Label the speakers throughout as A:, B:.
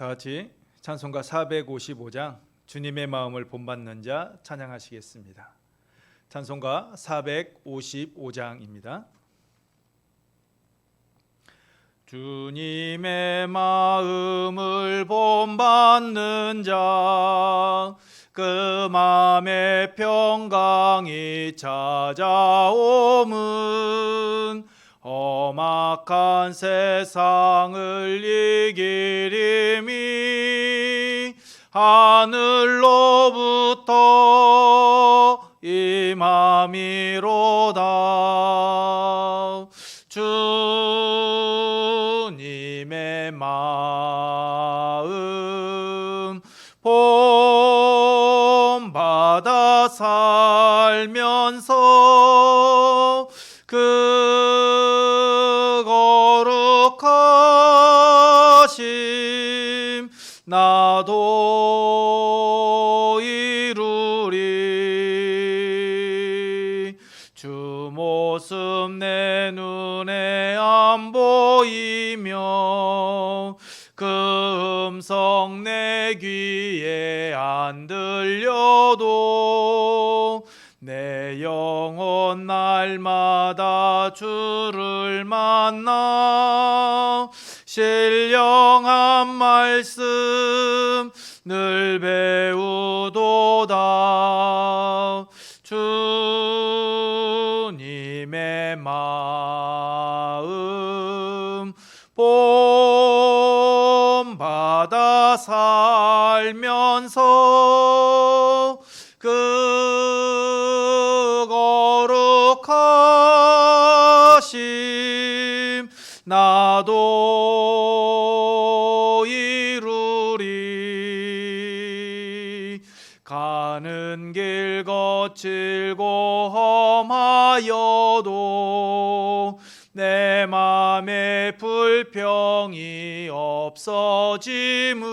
A: 다 같이 찬송가 455장 주님의 마음을 본받는 자 찬양하시겠습니다. 찬송가 455장입니다. 주님의 마음을 본받는 자, 그 맘에 평강이 찾아옴은 험악한 세상을 이기림이 하늘로부터 임함이로다. 주님의 마음 본받아 살면서 그 거룩하심 나도 이루리. 주 모습 내 눈에 안 보이며 그 음성 내 귀에 안 들려도 내 영혼 날마다 주를 만나 신령한 말씀 늘 배우도다. 주님의 마음 본받아 살면서 그 거룩하심 나도 이루리. 가는 길 거칠고 험하여도 내 맘에 불평이 없어짐은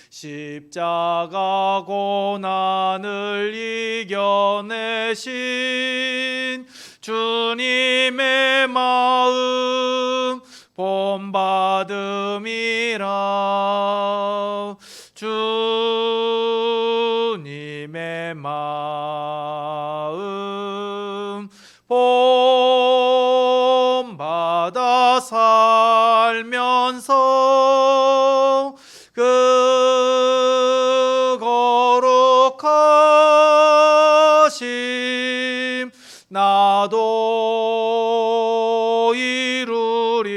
A: 십자가 고난을 이겨내신 주님의 마음 본받음이라. 주님의 마음 본받아 살면서 그 거룩하심 나도 이루리.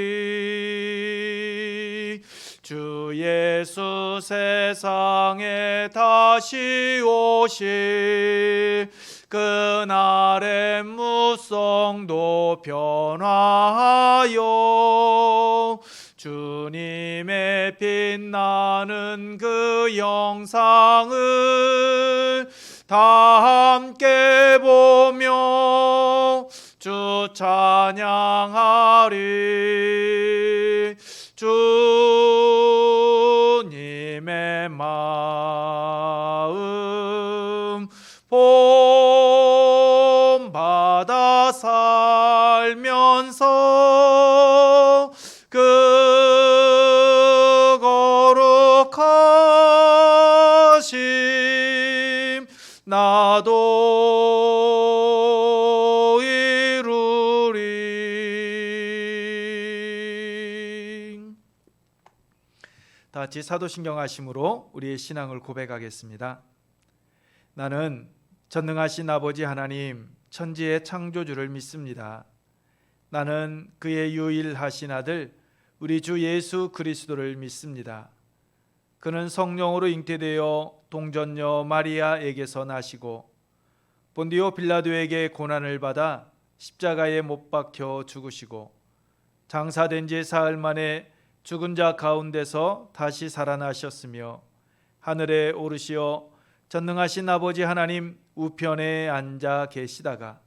A: 주 예수 세상에 다시 오실 그날의 무성도 변화하여 주님의 빛나는 그 영상을 다 함께 보며 주 찬양하리. 주님의 마음 본받아 살면서 그 거룩하심 나도 이루리. 다 같이 사도신경 하심으로 우리의 신앙을 고백하겠습니다. 나는 전능하신 아버지 하나님 천지의 창조주를 믿습니다. 나는 그의 유일하신 아들 우리 주 예수 그리스도를 믿습니다. 그는 성령으로 잉태되어 동전녀 마리아에게서 나시고 본디오 빌라도에게 고난을 받아 십자가에 못 박혀 죽으시고 장사된 지 사흘 만에 죽은 자 가운데서 다시 살아나셨으며 하늘에 오르시어 전능하신 아버지 하나님 우편에 앉아 계시다가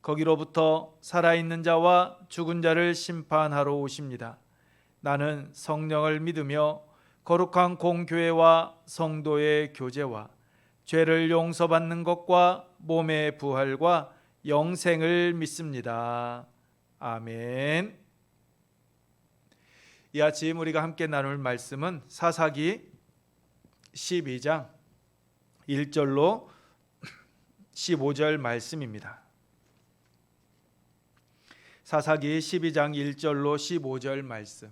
A: 거기로부터 살아있는 자와 죽은 자를 심판하러 오십니다. 나는 성령을 믿으며 거룩한 공교회와 성도의 교제와 죄를 용서받는 것과 몸의 부활과 영생을 믿습니다. 아멘. 이 아침 우리가 함께 나눌 말씀은 사사기 12장 1절로 15절 말씀입니다. 사사기 12장 1절로 15절 말씀.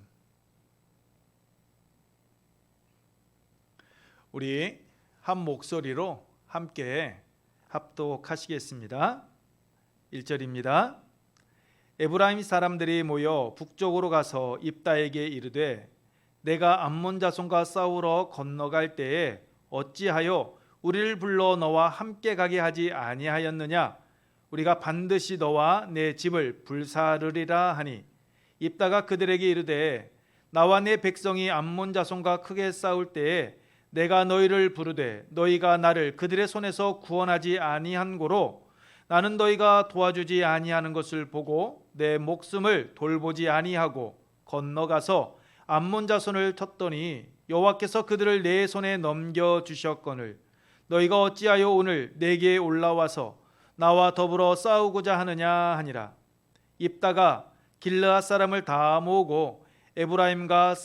A: 우리 한 목소리로 함께 합독하시겠습니다. 1절입니다. 에브라임 사람들이 모여 북쪽으로 가서 입다에게 이르되 내가 암몬 자손과 싸우러 건너갈 때에 어찌하여 우리를 불러 너와 함께 가게 하지 아니하였느냐? 우리가 반드시 너와 내 집을 불사르리라 하니 입다가 그들에게 이르되 나와 내 백성이 암몬 자손과 크게 싸울 때에 내가 너희를 부르되 너희가 나를 그들의 손에서 구원하지 아니한 고로 나는 너희가 도와주지 아니하는 것을 보고 내 목숨을 돌보지 아니하고 건너가서 암몬 자손을 쳤더니 여호와께서 그들을 내 손에 넘겨 주셨거늘 너희가 어찌하여 오늘 내게 올라와서 나와 더불어 싸우고자 하느냐 하니라. 입다가 길르앗 사람을 다 모으고 에브라임과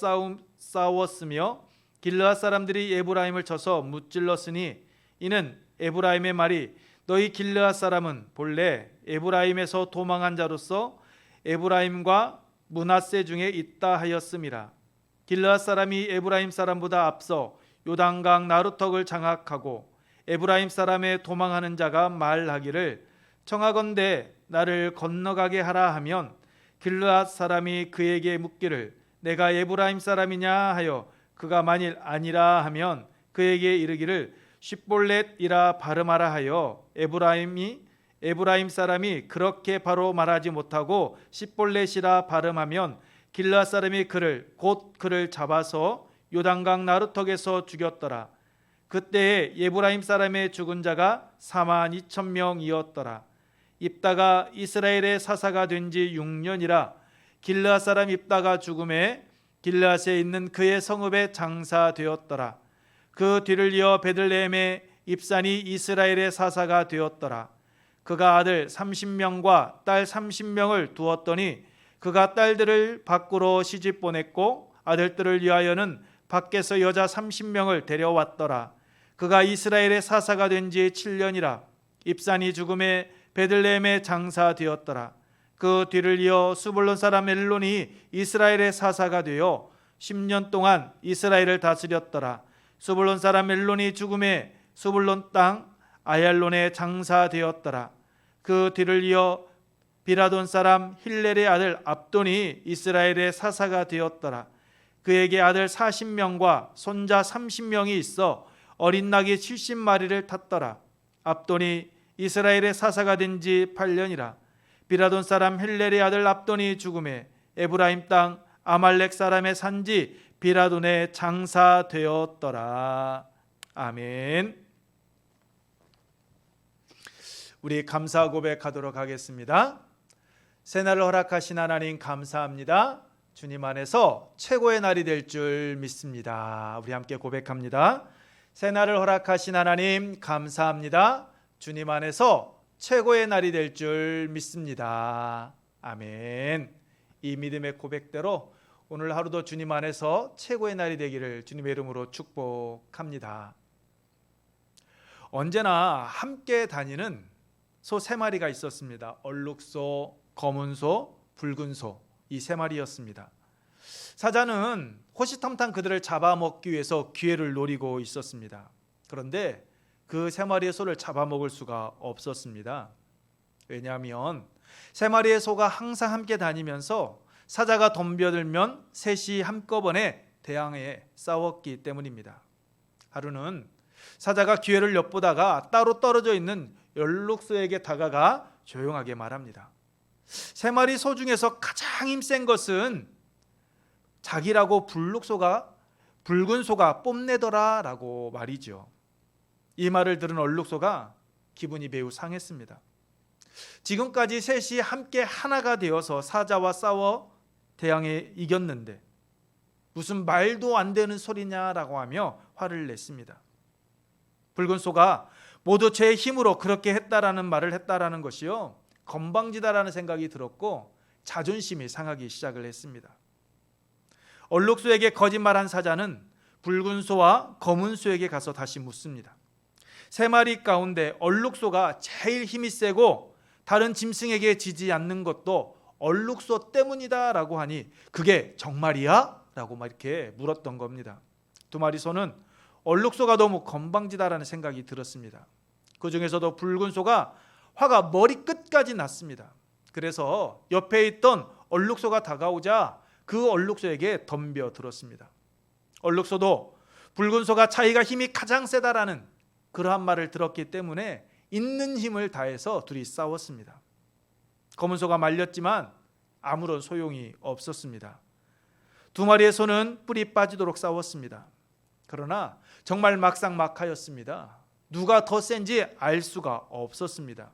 A: 싸웠으며 길르앗 사람들이 에브라임을 쳐서 무찔렀으니 이는 에브라임의 말이 너희 길르앗 사람은 본래 에브라임에서 도망한 자로서 에브라임과 므낫세 중에 있다 하였음이라. 길르앗 사람이 에브라임 사람보다 앞서 요단강 나루턱을 장악하고 에브라임 사람의 도망하는 자가 말하기를 청하건대 나를 건너가게 하라 하면 길르앗 사람이 그에게 묻기를 내가 에브라임 사람이냐 하여 그가 만일 아니라 하면 그에게 이르기를 쉽볼렛이라 발음하라 하여 에브라임 사람이 그렇게 바로 말하지 못하고 십볼렛이라 발음하면 길르앗 사람이 그를 잡아서 요단강 나루턱에서 죽였더라. 그때에 에브라임 사람의 죽은 자가 42,000명이었더라. 입다가 이스라엘의 사사가 된 지 6년이라 길르앗 사람 입다가 죽음에 길르앗에 있는 그의 성읍에 장사되었더라. 그 뒤를 이어 베들레헴의 입산이 이스라엘의 사사가 되었더라. 그가 아들 30명과 딸 30명을 두었더니 그가 딸들을 밖으로 시집 보냈고 아들들을 위하여는 밖에서 여자 30명을 데려왔더라. 그가 이스라엘의 사사가 된 지 7년이라 입산이 죽음에 베들레헴에 장사되었더라. 그 뒤를 이어 스불론 사람 엘론이 이스라엘의 사사가 되어 10년 동안 이스라엘을 다스렸더라. 스불론 사람 엘론이 죽음에 스불론 땅 아얄론에 장사되었더라. 그 뒤를 이어 비라돈 사람 힐렐의 아들 압돈이 이스라엘의 사사가 되었더라. 그에게 아들 40명과 손자 30명이 있어 어린 낙이 70마리를 탔더라. 압돈이 이스라엘의 사사가 된 지 8년이라. 비라돈 사람 힐렐의 아들 압돈이 죽음에 에브라임 땅 아말렉 사람의 산지 비라돈에 장사되었더라. 아멘. 우리 감사 고백하도록 하겠습니다. 새날을 허락하신 하나님 감사합니다. 주님 안에서 최고의 날이 될 줄 믿습니다. 우리 함께 고백합니다. 새날을 허락하신 하나님 감사합니다. 주님 안에서 최고의 날이 될 줄 믿습니다. 아멘. 이 믿음의 고백대로 오늘 하루도 주님 안에서 최고의 날이 되기를 주님의 이름으로 축복합니다. 언제나 함께 다니는 소 3마리가 있었습니다. 얼룩소, 검은소, 붉은소, 이 3마리였습니다. 사자는 호시탐탐 그들을 잡아먹기 위해서 기회를 노리고 있었습니다. 그런데 그 3마리의 소를 잡아먹을 수가 없었습니다. 왜냐하면 3마리의 소가 항상 함께 다니면서 사자가 덤벼들면 셋이 한꺼번에 대항해 싸웠기 때문입니다. 하루는 사자가 기회를 엿보다가 따로 떨어져 있는 얼룩소에게 다가가 조용하게 말합니다. 3마리 소 중에서 가장 힘센 것은 자기라고 붉은 소가 뽐내더라 라고 말이죠. 이 말을 들은 얼룩소가 기분이 매우 상했습니다. 지금까지 셋이 함께 하나가 되어서 사자와 싸워 대항해 이겼는데 무슨 말도 안 되는 소리냐라고 하며 화를 냈습니다. 붉은 소가 모두 제 힘으로 그렇게 했다라는 말을 했다라는 것이요, 건방지다라는 생각이 들었고 자존심이 상하기 시작을 했습니다. 얼룩소에게 거짓말한 사자는 붉은 소와 검은 소에게 가서 다시 묻습니다. 세 마리 가운데 얼룩소가 제일 힘이 세고 다른 짐승에게 지지 않는 것도 얼룩소 때문이다 라고 하니 그게 정말이야? 라고 막 이렇게 물었던 겁니다. 두 마리 소는 얼룩소가 너무 건방지다라는 생각이 들었습니다. 그 중에서도 붉은 소가 화가 머리끝까지 났습니다. 그래서 옆에 있던 얼룩소가 다가오자 그 얼룩소에게 덤벼들었습니다. 얼룩소도 붉은 소가 자기가 힘이 가장 세다라는 그러한 말을 들었기 때문에 있는 힘을 다해서 둘이 싸웠습니다. 검은 소가 말렸지만 아무런 소용이 없었습니다. 두 마리의 소는 뿔이 빠지도록 싸웠습니다. 그러나 정말 막상막하였습니다. 누가 더 센지 알 수가 없었습니다.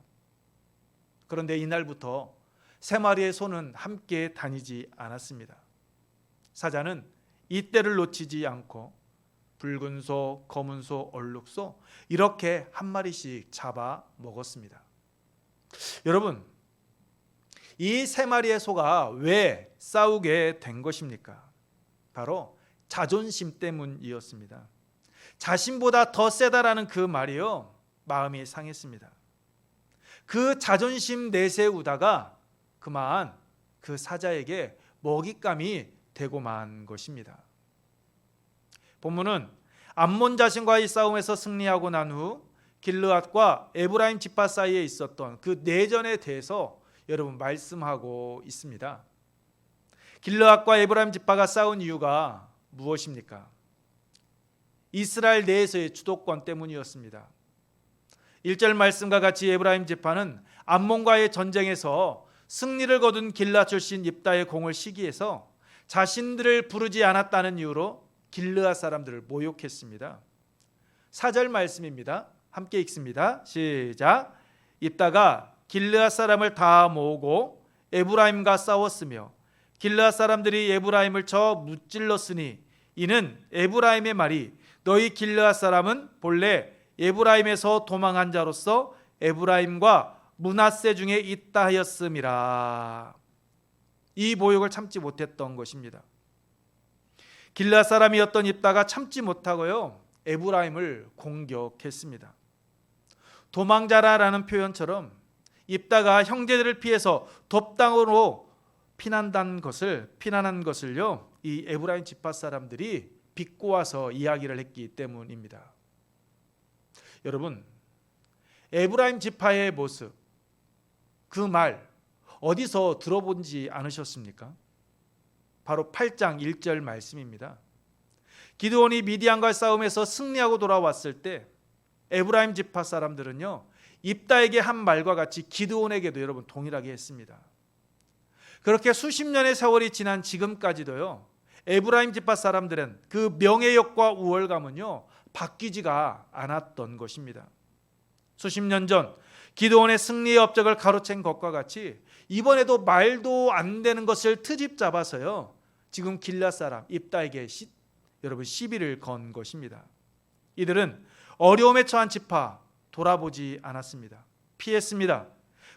A: 그런데 이날부터 세 마리의 소는 함께 다니지 않았습니다. 사자는 이때를 놓치지 않고 붉은 소, 검은 소, 얼룩소 이렇게 한 마리씩 잡아 먹었습니다. 여러분, 이 세 마리의 소가 왜 싸우게 된 것입니까? 바로 자존심 때문이었습니다. 자신보다 더 세다라는 그 말이요, 마음이 상했습니다. 그 자존심 내세우다가 그만 그 사자에게 먹잇감이 되고 만 것입니다. 본문은 암몬 자신과의 싸움에서 승리하고 난 후 길르앗과 에브라임 지파 사이에 있었던 그 내전에 대해서 여러분 말씀하고 있습니다. 길르앗과 에브라임 지파가 싸운 이유가 무엇입니까? 이스라엘 내에서의 주도권 때문이었습니다. 1절 말씀과 같이 에브라임 지파는 암몬과의 전쟁에서 승리를 거둔 길르앗 출신 입다의 공을 시기해서 자신들을 부르지 않았다는 이유로 길르앗 사람들을 모욕했습니다. 4절 말씀입니다. 함께 읽습니다. 시작. 입다가 길르앗 사람을 다 모으고 에브라임과 싸웠으며 길르앗 사람들이 에브라임을 쳐 무찔렀으니 이는 에브라임의 말이 너희 길르앗 사람은 본래 에브라임에서 도망한 자로서 에브라임과 므낫세 중에 있다 하였음이라. 이 모욕을 참지 못했던 것입니다. 길르앗 사람이었던 입다가 참지 못하고요, 에브라임을 공격했습니다. 도망자라라는 표현처럼 입다가 형제들을 피해서 돕당으로 피난한 것을요, 이 에브라임 지파 사람들이 비꼬아서 이야기를 했기 때문입니다. 여러분, 에브라임 지파의 모습, 그 말 어디서 들어본지 않으셨습니까? 바로 8장 1절 말씀입니다. 기드온이 미디안과의 싸움에서 승리하고 돌아왔을 때 에브라임 지파 사람들은요, 입다에게 한 말과 같이 기드온에게도 여러분 동일하게 했습니다. 그렇게 수십 년의 세월이 지난 지금까지도요, 에브라임 지파 사람들은 그 명예욕과 우월감은요 바뀌지가 않았던 것입니다. 수십 년 전 기드온의 승리의 업적을 가로챈 것과 같이 이번에도 말도 안 되는 것을 트집 잡아서요, 지금 길르앗 사람 입다에게 여러분 시비를 건 것입니다. 이들은 어려움에 처한 지파 돌아보지 않았습니다. 피했습니다.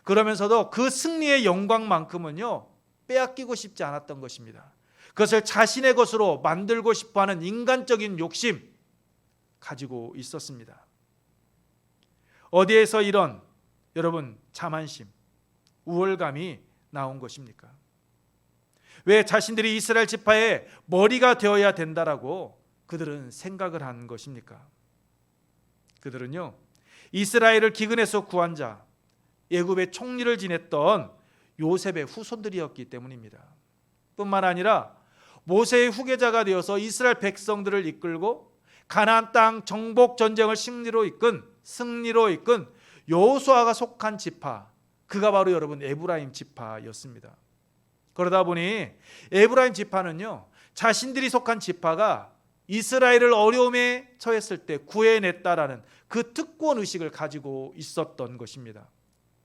A: 그러면서도 그 승리의 영광만큼은요 빼앗기고 싶지 않았던 것입니다. 그것을 자신의 것으로 만들고 싶어하는 인간적인 욕심 가지고 있었습니다. 어디에서 이런 여러분 자만심, 우월감이 나온 것입니까? 왜 자신들이 이스라엘 지파의 머리가 되어야 된다라고 그들은 생각을 한 것입니까? 그들은요, 이스라엘을 기근에서 구한 자, 애굽의 총리를 지냈던 요셉의 후손들이었기 때문입니다. 뿐만 아니라 모세의 후계자가 되어서 이스라엘 백성들을 이끌고 가나안 땅 정복 전쟁을 승리로 이끈 여호수아가 속한 지파, 그가 바로 여러분 에브라임 지파였습니다. 그러다 보니 에브라임 지파는요, 자신들이 속한 지파가 이스라엘을 어려움에 처했을 때 구해냈다라는 그 특권 의식을 가지고 있었던 것입니다.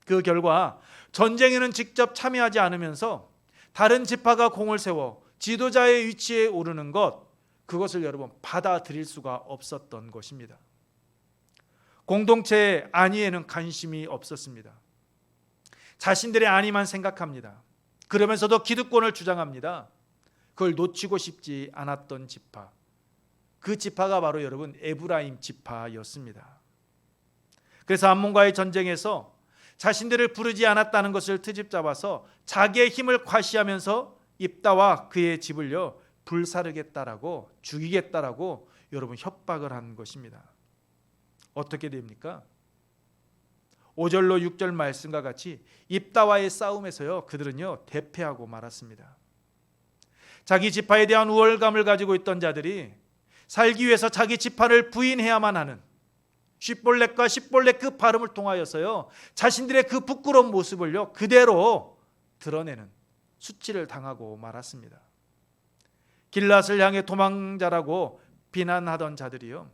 A: 그 결과 전쟁에는 직접 참여하지 않으면서 다른 지파가 공을 세워 지도자의 위치에 오르는 것, 그것을 여러분 받아들일 수가 없었던 것입니다. 공동체의 안위에는 관심이 없었습니다. 자신들의 안위만 생각합니다. 그러면서도 기득권을 주장합니다. 그걸 놓치고 싶지 않았던 지파, 그 지파가 바로 여러분 에브라임 지파였습니다. 그래서 암몬과의 전쟁에서 자신들을 부르지 않았다는 것을 트집잡아서 자기의 힘을 과시하면서 입다와 그의 집을요 불사르겠다라고, 죽이겠다라고 여러분 협박을 한 것입니다. 어떻게 됩니까? 5절로 6절 말씀과 같이 입다와의 싸움에서요 그들은요 대패하고 말았습니다. 자기 지파에 대한 우월감을 가지고 있던 자들이 살기 위해서 자기 지파를 부인해야만 하는 쉿볼렛과 십볼렛 그 발음을 통하여서요 자신들의 그 부끄러운 모습을요 그대로 드러내는 수치를 당하고 말았습니다. 길앗을 향해 도망자라고 비난하던 자들이요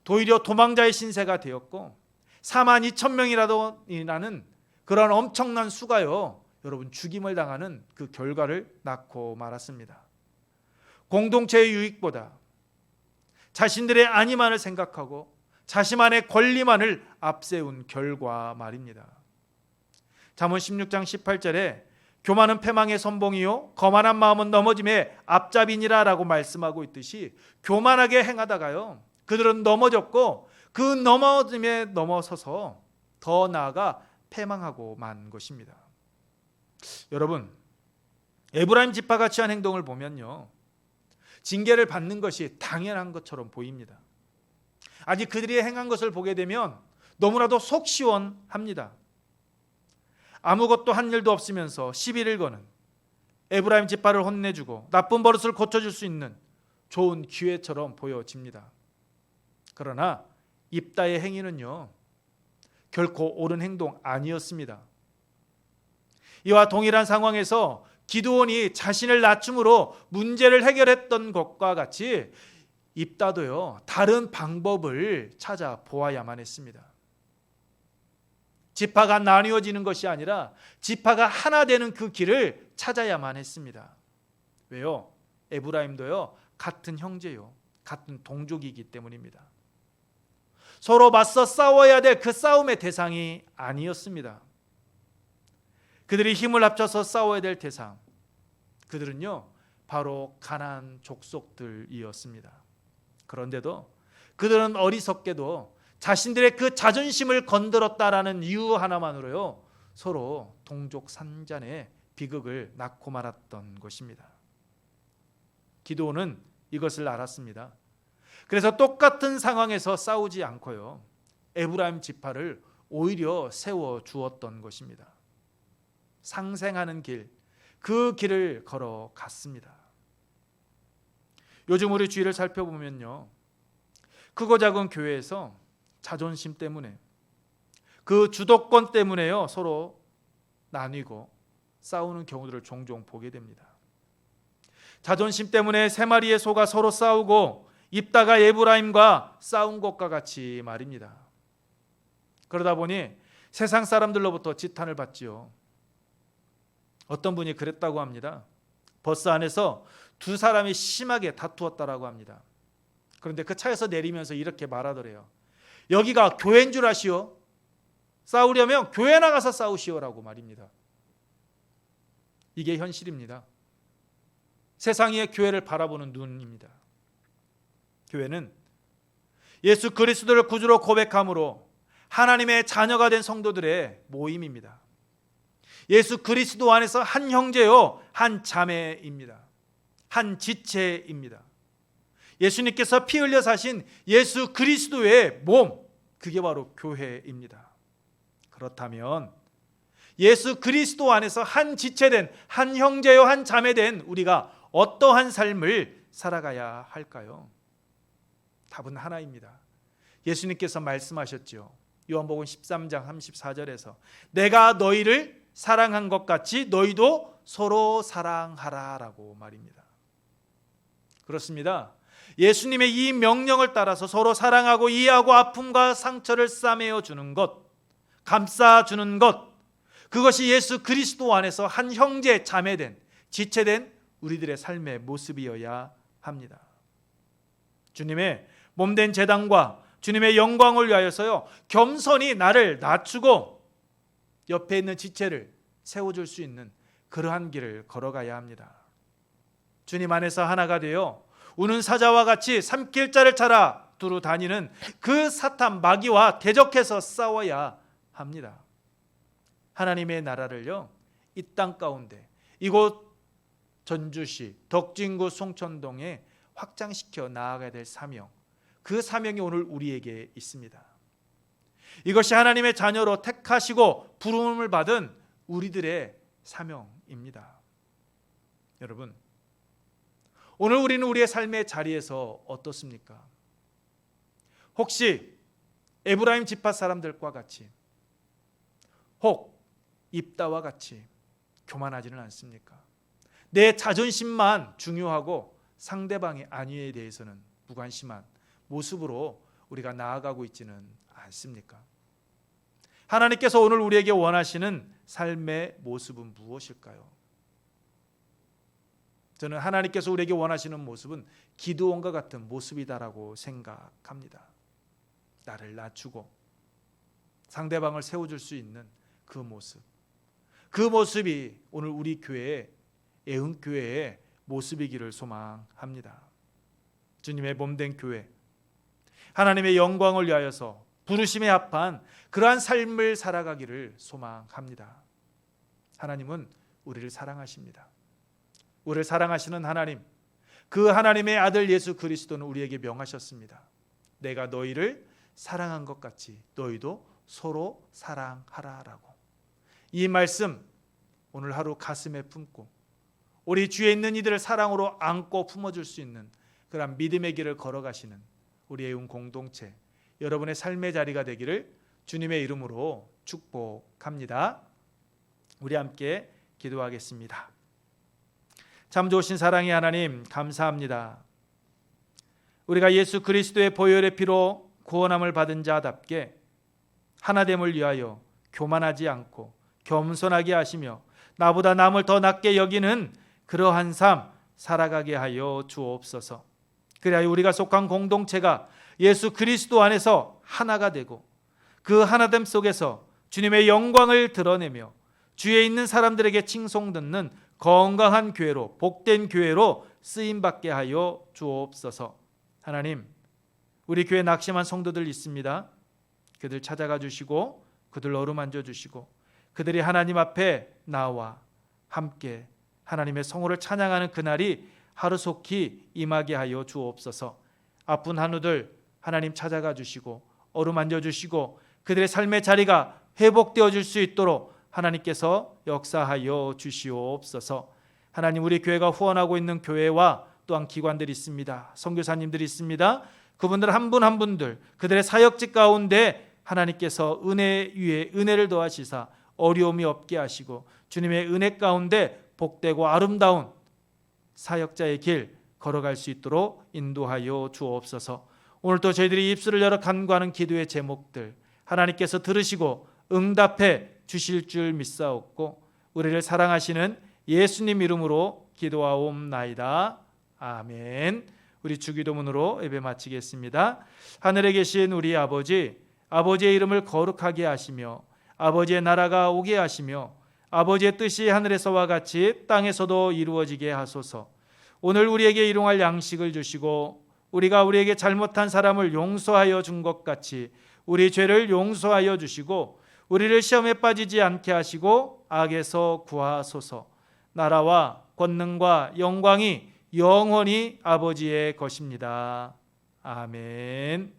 A: 도리어 도망자의 신세가 되었고 42,000명이라는 그런 엄청난 수가요 여러분 죽임을 당하는 그 결과를 낳고 말았습니다. 공동체의 유익보다 자신들의 안위만을 생각하고 자신만의 권리만을 앞세운 결과 말입니다. 잠언 16장 18절에 교만은 패망의 선봉이요 거만한 마음은 넘어짐의 앞잡이니라 라고 말씀하고 있듯이 교만하게 행하다가요 그들은 넘어졌고 그 넘어짐에 넘어서서 더 나아가 패망하고 만 것입니다. 여러분 에브라임 지파가 취한 행동을 보면요 징계를 받는 것이 당연한 것처럼 보입니다. 아직 그들이 행한 것을 보게 되면 너무나도 속 시원합니다. 아무것도 한 일도 없으면서 시비를 거는 에브라임 지파를 혼내주고 나쁜 버릇을 고쳐줄 수 있는 좋은 기회처럼 보여집니다. 그러나 입다의 행위는요 결코 옳은 행동 아니었습니다. 이와 동일한 상황에서 기드온이 자신을 낮춤으로 문제를 해결했던 것과 같이 입다도요 다른 방법을 찾아보아야만 했습니다. 지파가 나뉘어지는 것이 아니라 지파가 하나 되는 그 길을 찾아야만 했습니다. 왜요? 에브라임도요 같은 형제요 같은 동족이기 때문입니다. 서로 맞서 싸워야 될 그 싸움의 대상이 아니었습니다. 그들이 힘을 합쳐서 싸워야 될 대상, 그들은요 바로 가나안 족속들이었습니다. 그런데도 그들은 어리석게도 자신들의 그 자존심을 건드렸다라는 이유 하나만으로요 서로 동족 산잔의 비극을 낳고 말았던 것입니다. 기드온은 이것을 알았습니다. 그래서 똑같은 상황에서 싸우지 않고요 에브라임 지파를 오히려 세워 주었던 것입니다. 상생하는 길, 그 길을 걸어갔습니다. 요즘 우리 주위를 살펴보면요 크고 작은 교회에서 자존심 때문에 그 주도권 때문에요 서로 나뉘고 싸우는 경우들을 종종 보게 됩니다. 자존심 때문에 세 마리의 소가 서로 싸우고 입다가 에브라임과 싸운 것과 같이 말입니다. 그러다 보니 세상 사람들로부터 지탄을 받지요. 어떤 분이 그랬다고 합니다. 버스 안에서 두 사람이 심하게 다투었다라고 합니다. 그런데 그 차에서 내리면서 이렇게 말하더래요. 여기가 교회인 줄 아시오? 싸우려면 교회 나가서 싸우시오라고 말입니다. 이게 현실입니다. 세상의 교회를 바라보는 눈입니다. 교회는 예수 그리스도를 구주로 고백함으로 하나님의 자녀가 된 성도들의 모임입니다. 예수 그리스도 안에서 한 형제요 한 자매입니다. 한 지체입니다. 예수님께서 피 흘려 사신 예수 그리스도의 몸, 그게 바로 교회입니다. 그렇다면 예수 그리스도 안에서 한 지체된 한 형제요 한 자매된 우리가 어떠한 삶을 살아가야 할까요? 답은 하나입니다. 예수님께서 말씀하셨죠. 요한복음 13장 34절에서 내가 너희를 사랑한 것 같이 너희도 서로 사랑하라라고 말입니다. 그렇습니다. 예수님의 이 명령을 따라서 서로 사랑하고 이해하고 아픔과 상처를 싸매어 주는 것, 감싸 주는 것, 그것이 예수 그리스도 안에서 한 형제 자매된 지체된 우리들의 삶의 모습이어야 합니다. 주님의 몸된 제단과 주님의 영광을 위하여서요 겸손히 나를 낮추고 옆에 있는 지체를 세워줄 수 있는 그러한 길을 걸어가야 합니다. 주님 안에서 하나가 되어 우는 사자와 같이 삼킬자를 찾아 두루 다니는 그 사탄 마귀와 대적해서 싸워야 합니다. 하나님의 나라를요, 이 땅 가운데 이곳 전주시 덕진구 송천동에 확장시켜 나아가야 될 사명, 그 사명이 오늘 우리에게 있습니다. 이것이 하나님의 자녀로 택하시고 부름을 받은 우리들의 사명입니다. 여러분, 오늘 우리는 우리의 삶의 자리에서 어떻습니까? 혹시 에브라임 지파 사람들과 같이, 혹 입다와 같이 교만하지는 않습니까? 내 자존심만 중요하고 상대방의 안위에 대해서는 무관심한 모습으로 우리가 나아가고 있지는 않습니까? 하나님께서 오늘 우리에게 원하시는 삶의 모습은 무엇일까요? 저는 하나님께서 우리에게 원하시는 모습은 기드온과 같은 모습이다라고 생각합니다. 나를 낮추고 상대방을 세워줄 수 있는 그 모습, 그 모습이 오늘 우리 교회의 애흥교회의 모습이기를 소망합니다. 주님의 몸된 교회, 하나님의 영광을 위하여서 부르심에 합한 그러한 삶을 살아가기를 소망합니다. 하나님은 우리를 사랑하십니다. 우리를 사랑하시는 하나님, 그 하나님의 아들 예수 그리스도는 우리에게 명하셨습니다. 내가 너희를 사랑한 것 같이 너희도 서로 사랑하라라고. 이 말씀 오늘 하루 가슴에 품고 우리 주위에 있는 이들을 사랑으로 안고 품어줄 수 있는 그런 믿음의 길을 걸어가시는 우리의 공동체, 여러분의 삶의 자리가 되기를 주님의 이름으로 축복합니다. 우리 함께 기도하겠습니다. 참 좋으신 사랑의 하나님, 감사합니다. 우리가 예수 그리스도의 보혈의 피로 구원함을 받은 자답게 하나됨을 위하여 교만하지 않고 겸손하게 하시며 나보다 남을 더 낮게 여기는 그러한 삶 살아가게 하여 주옵소서. 그래야 우리가 속한 공동체가 예수 그리스도 안에서 하나가 되고 그 하나됨 속에서 주님의 영광을 드러내며 주위에 있는 사람들에게 칭송 듣는 건강한 교회로, 복된 교회로 쓰임받게 하여 주옵소서. 하나님, 우리 교회 낙심한 성도들 있습니다. 그들 찾아가 주시고 그들 어루만져 주시고 그들이 하나님 앞에 나와 함께 하나님의 성호를 찬양하는 그날이 하루속히 임하게 하여 주옵소서. 아픈 한우들 하나님 찾아가 주시고 어루만져 주시고 그들의 삶의 자리가 회복되어 줄 수 있도록 하나님께서 역사하여 주시옵소서. 하나님, 우리 교회가 후원하고 있는 교회와 또한 기관들이 있습니다. 선교사님들이 있습니다. 그분들 한 분 한 분들 그들의 사역직 가운데 하나님께서 은혜 위에 은혜를 더하시사 어려움이 없게 하시고 주님의 은혜 가운데 복되고 아름다운 사역자의 길 걸어갈 수 있도록 인도하여 주옵소서. 오늘도 저희들이 입술을 열어 간구하는 기도의 제목들 하나님께서 들으시고 응답해 주실 줄 믿사옵고 우리를 사랑하시는 예수님 이름으로 기도하옵나이다. 아멘. 우리 주기도문으로 예배 마치겠습니다. 하늘에 계신 우리 아버지, 아버지의 이름을 거룩하게 하시며 아버지의 나라가 오게 하시며 아버지의 뜻이 하늘에서와 같이 땅에서도 이루어지게 하소서. 오늘 우리에게 일용할 양식을 주시고 우리가 우리에게 잘못한 사람을 용서하여 준 것 같이 우리 죄를 용서하여 주시고 우리를 시험에 빠지지 않게 하시고 악에서 구하소서. 나라와 권능과 영광이 영원히 아버지의 것입니다. 아멘.